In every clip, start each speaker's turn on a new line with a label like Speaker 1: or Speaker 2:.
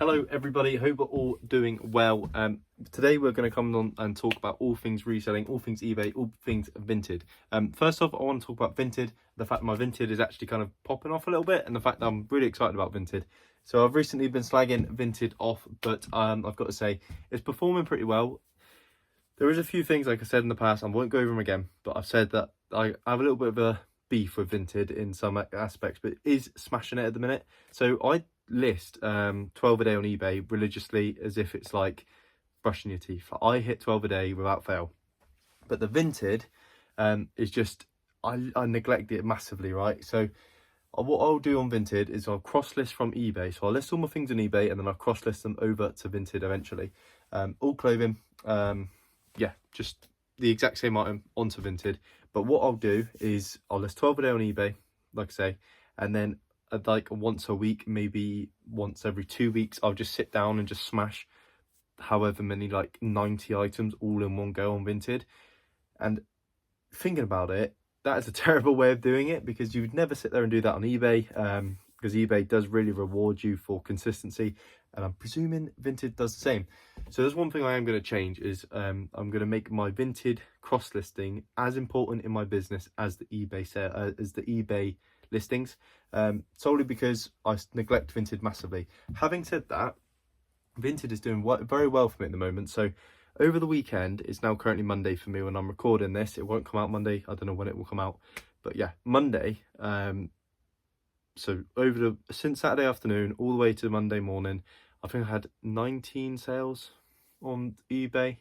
Speaker 1: Hello everybody, hope we're all doing well. Today we're going to come on and talk about all things reselling, all things eBay, all things Vinted. First off, I want to talk about Vinted, the fact my Vinted is actually kind of popping off a little bit, and the fact that I'm really excited about Vinted. So I've recently been slagging Vinted off, but I've got to say it's performing pretty well. There is a few things, like I said in the past, I won't go over them again, but I've said that I have a little bit of a beef with Vinted in some aspects, but it is smashing it at the minute. So I list 12 a day on eBay religiously as if it's like brushing your teeth. I hit 12 a day without fail, but the Vinted is just I neglect it massively, right? So what I'll do on Vinted is I'll cross list from eBay. So I'll list all my things on eBay and then I'll cross list them over to Vinted eventually. All clothing, yeah, just the exact same item onto Vinted. But what I'll do is I'll list 12 a day on eBay, like I say, and then like once a week, maybe once every 2 weeks, I'll just sit down and just smash however many, like 90 items all in one go on Vinted. And thinking about it, that is a terrible way of doing it, because you would never sit there and do that on eBay, because eBay does really reward you for consistency, and I'm presuming Vinted does the same. So there's one thing I am going to change is I'm going to make my Vinted cross listing as important in my business as the eBay listings, solely because I neglect Vinted massively. Having said that, Vinted is doing very well for me at the moment. So over the weekend, it's now currently Monday for me when I'm recording this. It won't come out Monday. I don't know when it will come out, but yeah, Monday. So since Saturday afternoon all the way to Monday morning, I think I had 19 sales on eBay.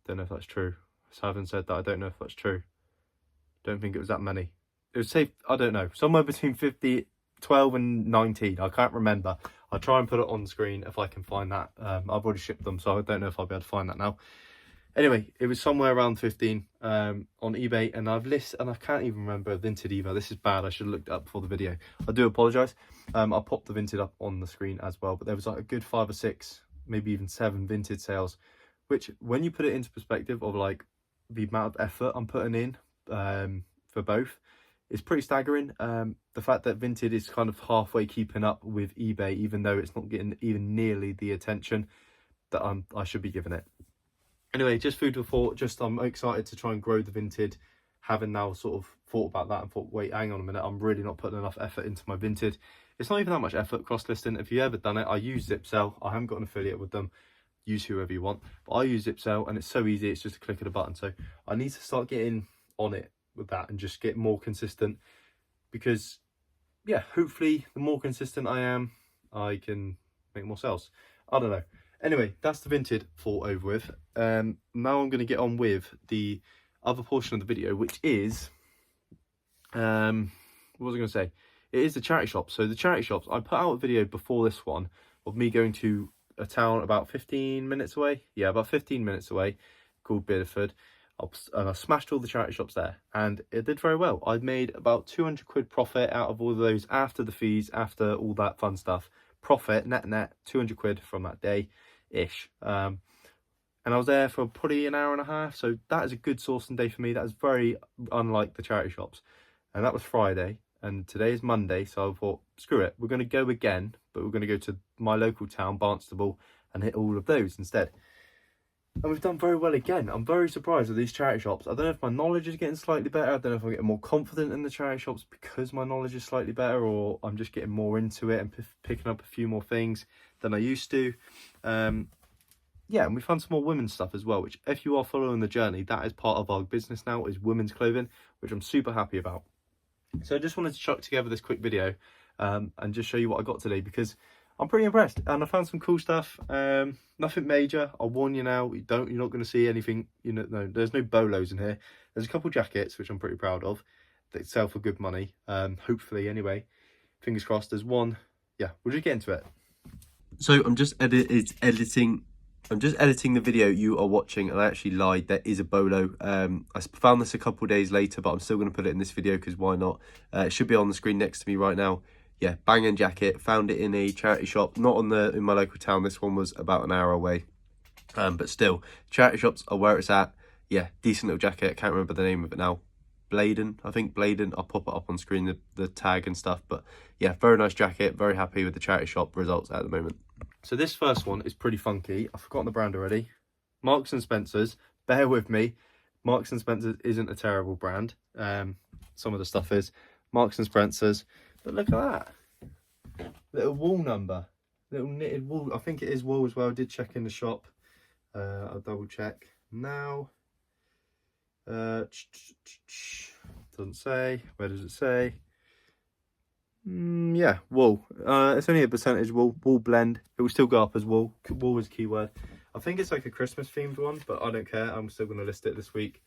Speaker 1: Don't know if that's true. So I haven't said that. I don't know if that's true. Don't think it was that many. It was safe, I don't know, somewhere between 12 and 19. I can't remember. I'll try and put it on screen if I can find that. I've already shipped them, so I don't know if I'll be able to find that now. Anyway, it was somewhere around 15 on eBay, and I can't even remember Vinted either. This is bad. I should have looked it up before the video. I do apologise. I'll pop the Vinted up on the screen as well, but there was like a good 5 or 6, maybe even 7 Vinted sales, which when you put it into perspective of like the amount of effort I'm putting in for both, it's pretty staggering. The fact that Vinted is kind of halfway keeping up with eBay, even though it's not getting even nearly the attention that I should be giving it. Anyway, just food for thought. Just I'm excited to try and grow the Vinted, having now sort of thought about that and thought, wait, hang on a minute, I'm really not putting enough effort into my Vinted. It's not even that much effort cross-listing. If you ever done it, I use Zipsell. I haven't got an affiliate with them. Use whoever you want. But I use Zipsell and it's so easy. It's just a click of a button. So I need to start getting on it with that and just get more consistent, because yeah, hopefully the more consistent I am, I can make more sales. I don't know. Anyway, that's the Vinted thought over with. Now I'm going to get on with the other portion of the video, which is what was I going to say? It is the charity shops. So the charity shops, I put out a video before this one of me going to a town about 15 minutes away. Yeah, about 15 minutes away, called Bideford. And I smashed all the charity shops there, and it did very well. I'd made about 200 quid profit out of all of those after the fees, after all that fun stuff. Profit, net 200 quid from that day ish. And I was there for probably an hour and a half, so that is a good sourcing day for me. That is very unlike the charity shops. And that was Friday, and today is Monday, so I thought, screw it, we're going to go again, but we're going to go to my local town, Barnstable, and hit all of those instead. And we've done very well again. I'm very surprised with these charity shops. I don't know if my knowledge is getting slightly better. I don't know if I'm getting more confident in the charity shops because my knowledge is slightly better, or I'm just getting more into it and picking up a few more things than I used to. Yeah, and we found some more women's stuff as well, which if you are following the journey, that is part of our business now, is women's clothing, which I'm super happy about. So I just wanted to chuck together this quick video and just show you what I got today, because I'm pretty impressed, and I found some cool stuff. Nothing major. I'll warn you now. You're not going to see anything. No, there's no bolos in here. There's a couple jackets which I'm pretty proud of that sell for good money. Hopefully, anyway. Fingers crossed. There's one. Yeah, we'll just get into it. So I'm just editing the video you are watching, and I actually lied. There is a bolo. I found this a couple days later, but I'm still going to put it in this video because why not? It should be on the screen next to me right now. Yeah, banging jacket. Found it in a charity shop, not in my local town. This one was about an hour away, but still, charity shops are where it's at. Yeah, decent little jacket. Can't remember the name of it now. Bladen. I think Bladen, I'll pop it up on screen, the tag and stuff. But yeah, very nice jacket. Very happy with the charity shop results at the moment. So this first one is pretty funky. I've forgotten the brand already. Marks and Spencer's. Bear with me. Marks and Spencer's isn't a terrible brand. Some of the stuff is. Marks and Spencer's. But look at that. Little wool number. Little knitted wool. I think it is wool as well. I did check in the shop. I'll double check now. Doesn't say. Where does it say? Yeah, wool. It's only a percentage wool blend. It will still go up as wool. Wool is keyword. I think it's like a Christmas themed one, but I don't care. I'm still going to list it this week.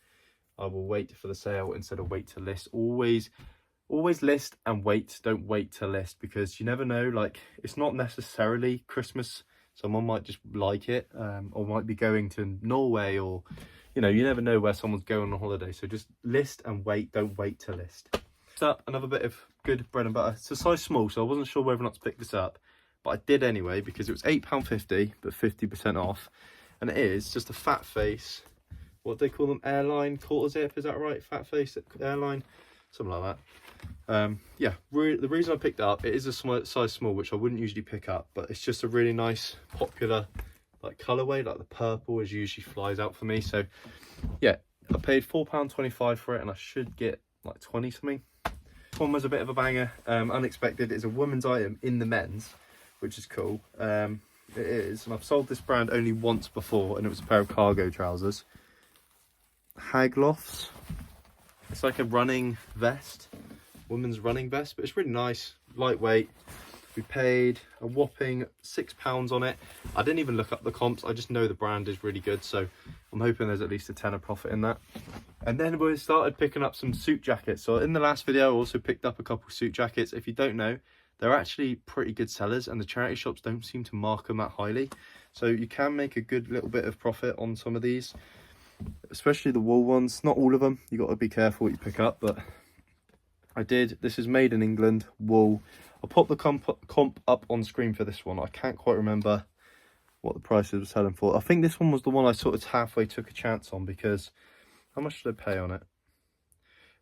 Speaker 1: I will wait for the sale instead of wait to list. Always list and wait. Don't wait to list, because you never know. Like, it's not necessarily Christmas. Someone might just like it, or might be going to Norway, or you know, you never know where someone's going on holiday. So just list and wait. Don't wait to list. So another bit of good bread and butter. It's a size small, so I wasn't sure whether or not to pick this up, but I did anyway because it was £8.50 but 50% off, and it is just a fat face. What do they call them? Airline quarter zip, is that right? Fat face airline, something like that. Yeah, the reason I picked it up, it is a size small, which I wouldn't usually pick up, but it's just a really nice popular like colorway. Like the purple is usually flies out for me, so yeah, I paid £4.25 for it, and I should get like 20 something. This one was a bit of a banger. Unexpected. It's a woman's item in the men's, which is cool. It is, and I've sold this brand only once before, and it was a pair of cargo trousers. Haglofts. It's like a running vest, women's running vest, but it's really nice, lightweight. We paid a whopping £6 on it. I didn't even look up the comps. I just know the brand is really good, so I'm hoping there's at least a tenner profit in that. And then we started picking up some suit jackets. So in the last video, I also picked up a couple suit jackets. If you don't know, they're actually pretty good sellers, and the charity shops don't seem to mark them that highly. So you can make a good little bit of profit on some of these, especially the wool ones. Not all of them. You got to be careful what you pick up, but I did. This is made in England, wool. I'll pop the comp up on screen for this one. I can't quite remember what the prices were selling for. I think this one was the one I sort of halfway took a chance on, because how much did I pay on it?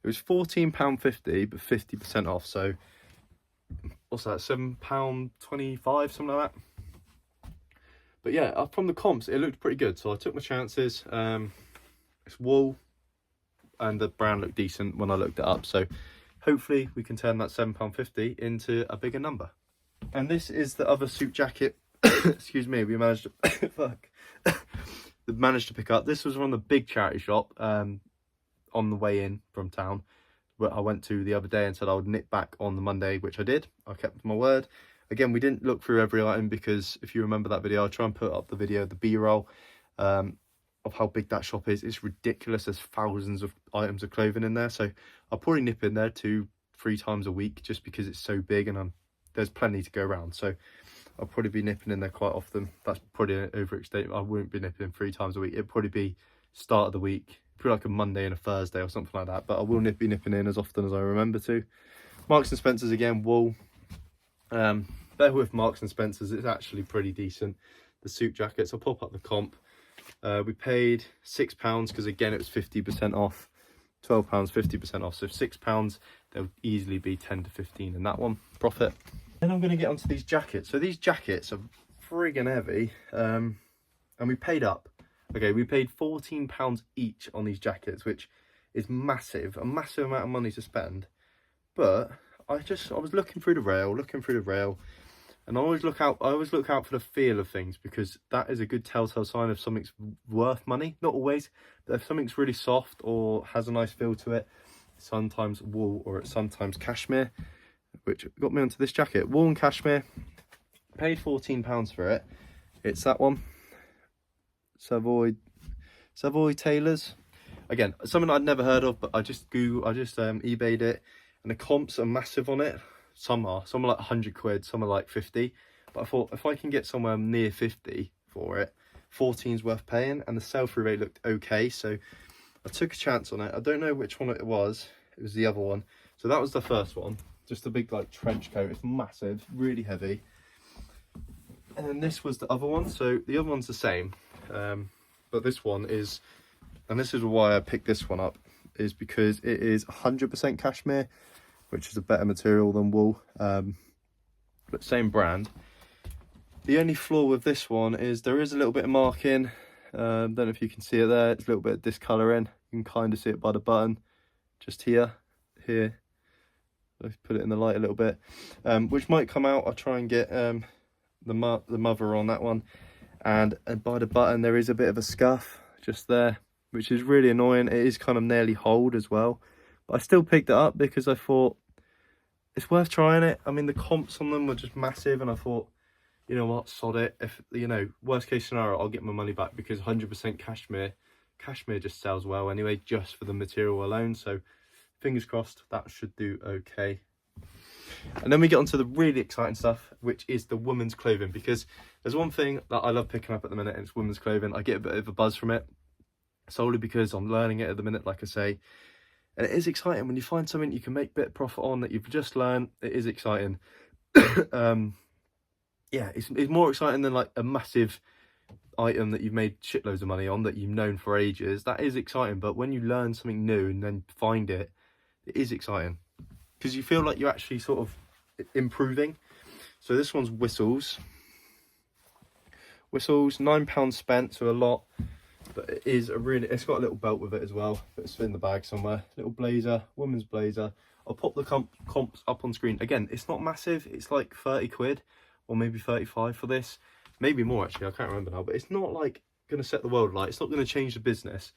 Speaker 1: It was £14.50 but 50% off. So what's that? £7.25, something like that. But yeah, from the comps, it looked pretty good, so I took my chances. It's wool, and the brand looked decent when I looked it up. So hopefully we can turn that £7.50 into a bigger number. And this is the other suit jacket. Excuse me, we managed to managed to pick up. This was from the big charity shop on the way in from town, where I went to the other day and said I would nip back on the Monday, which I did. I kept my word. Again, we didn't look through every item, because if you remember that video, I'll try and put up the video, the B-roll of how big that shop is. It's ridiculous. There's thousands of items of clothing in there, so I'll probably nip in there 2-3 times a week, just because it's so big, and there's plenty to go around. So I'll probably be nipping in there quite often. That's probably an overstatement. I wouldn't be nipping in 3 times a week. It'd probably be start of the week, probably like a Monday and a Thursday or something like that, but I will be nipping in as often as I remember to. Marks and Spencer's again, wool. Bear with Marks and Spencer's, it's actually pretty decent. The suit jackets, I'll pop up the comp. We paid £6 because again it was 50% off. £12, 50% off, so £6, there'll easily be 10 to 15 in that one profit. Then I'm going to get onto these jackets. So these jackets are friggin' heavy, and we paid up. Okay, we paid £14 each on these jackets, which is massive, a massive amount of money to spend. But I was looking through the rail, and I always look out for the feel of things, because that is a good telltale sign if something's worth money. Not always, but if something's really soft or has a nice feel to it, sometimes wool or it's sometimes cashmere, which got me onto this jacket. Wool and cashmere. Paid £14 for it. It's that one, Savoy Tailors. Again, something I'd never heard of, but I just eBayed it, and the comps are massive on it. Some are like 100 quid, some are like 50, but I thought if I can get somewhere near 50 for it, 14's worth paying, and the sell-through rate looked okay, so I took a chance on it. I don't know which one it was the other one. So that was the first one, just a big like trench coat. It's massive, really heavy. And then this was the other one. So the other one's the same, but this one is, and this is why I picked this one up. is because it is 100% cashmere, which is a better material than wool, but same brand. The only flaw with this one is there is a little bit of marking. Don't know if you can see it there. It's a little bit of discolouring. You can kind of see it by the button, just here. Let's put it in the light a little bit, which might come out. I'll try and get the mother on that one, and by the button there is a bit of a scuff just there, which is really annoying. It is kind of nearly holed as well, but I still picked it up because I thought it's worth trying it. I mean, the comps on them were just massive, and I thought, you know what, sod it. If, you know, worst case scenario, I'll get my money back, because 100% cashmere just sells well anyway, just for the material alone. So fingers crossed, that should do okay. And then we get onto the really exciting stuff, which is the women's clothing, because there's one thing that I love picking up at the minute, and it's women's clothing. I get a bit of a buzz from it, solely because I'm learning it at the minute, like I say. And it is exciting when you find something you can make a bit of profit on that you've just learned. It is exciting. Yeah, it's more exciting than like a massive item that you've made shitloads of money on that you've known for ages. That is exciting, but when you learn something new and then find it, it is exciting, because you feel like you're actually sort of improving. So this one's whistles, £9 spent, so a lot, but it is a really, it's got a little belt with it as well, but it's in the bag somewhere. Little blazer, woman's blazer. I'll pop the comps up on screen. Again, it's not massive, it's like 30 quid or maybe 35 for this, maybe more actually, I can't remember now, but it's not like going to set the world alight. It's not going to change the business,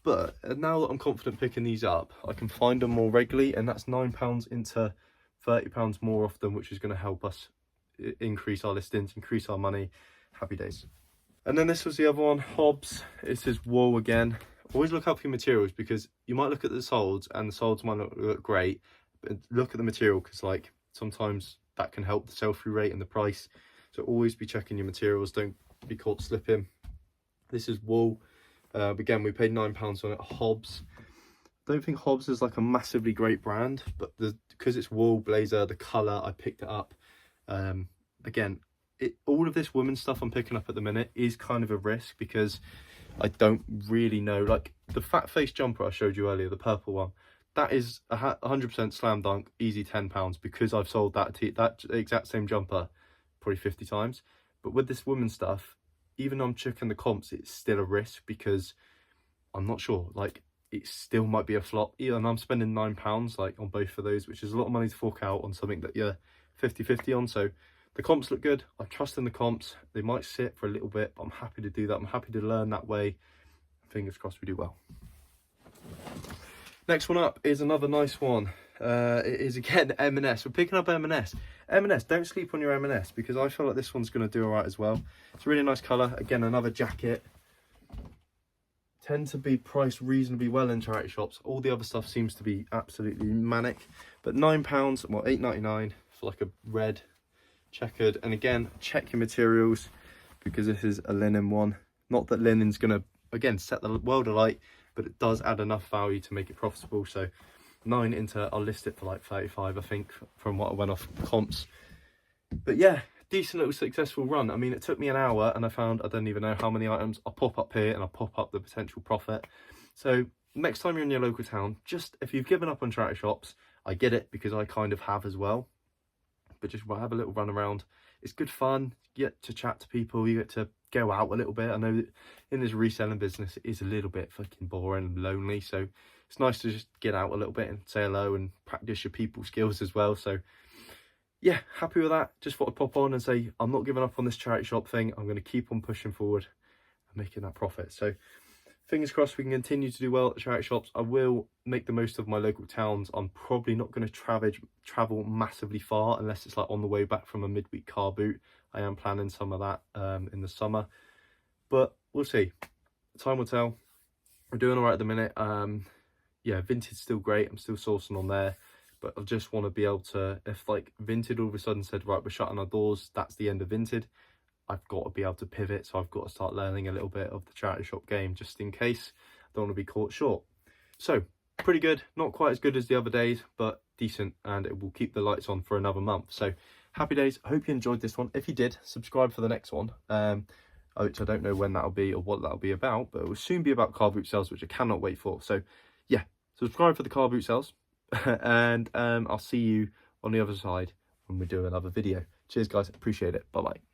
Speaker 1: but now that I'm confident picking these up, I can find them more regularly, and that's £9 into £30 more often, which is going to help us increase our listings, increase our money. Happy days. And then this was the other one, Hobbs. This is wool again. Always look out for your materials, because you might look at the soles and the soles might not look great, but look at the material, because like sometimes that can help the sell-through rate and the price. So always be checking your materials, don't be caught slipping. This is wool. Again, we paid £9 on it. Hobbs. Don't think Hobbs is like a massively great brand, but because it's wool blazer, the colour, I picked it up. Again, all of this women's stuff I'm picking up at the minute is kind of a risk, because I don't really know. Like the fat face jumper I showed you earlier, the purple one, that is 100% slam dunk, easy £10, because I've sold that exact same jumper probably 50 times. But with this women's stuff, even though I'm checking the comps, it's still a risk, because I'm not sure, like it still might be a flop. And I'm spending £9 like on both of those, which is a lot of money to fork out on something that you're 50-50 on. So the comps look good. I trust in the comps. They might sit for a little bit, but I'm happy to do that. I'm happy to learn that way. Fingers crossed we do well. Next one up is another nice one. It is again M&S. We're picking up M&S. M&S, don't sleep on your M&S, because I feel like this one's going to do all right as well. It's a really nice colour. Again, another jacket. Tend to be priced reasonably well in charity shops. All the other stuff seems to be absolutely manic. But £9, well, £8.99 for like a red checkered. And again, check your materials, because this is a linen one. Not that linen's going to, again, set the world alight, but it does add enough value to make it profitable. So 9 into, I'll list it for like 35, I think, from what I went off comps. But yeah, decent little successful run. I mean, it took me an hour and I found, I don't even know how many items. I'll pop up here and I'll pop up the potential profit. So next time you're in your local town, just if you've given up on charity shops, I get it, because I kind of have as well, but just have a little run around. It's good fun. You get to chat to people, you get to go out a little bit. I know that in this reselling business, it is a little bit fucking boring and lonely, so it's nice to just get out a little bit and say hello and practice your people skills as well. So yeah, happy with that. Just thought I'd pop on and say I'm not giving up on this charity shop thing. I'm going to keep on pushing forward and making that profit. So fingers crossed we can continue to do well at the charity shops. I will make the most of my local towns. I'm probably not going to travel massively far, unless it's like on the way back from a midweek car boot. I am planning some of that in the summer, but we'll see. Time will tell. We're doing all right at the minute. Yeah, Vinted's still great. I'm still sourcing on there, but I just want to be able to, if like Vinted all of a sudden said, right, we're shutting our doors, that's the end of Vinted, I've got to be able to pivot. So I've got to start learning a little bit of the charity shop game, just in case. I don't want to be caught short. So pretty good, not quite as good as the other days, but decent, and it will keep the lights on for another month. So happy days. I hope you enjoyed this one. If you did, subscribe for the next one, which I don't know when that'll be or what that'll be about, but it will soon be about car boot sales, which I cannot wait for. So yeah, subscribe for the car boot sales, and I'll see you on the other side when we do another video. Cheers, guys. Appreciate it. Bye-bye.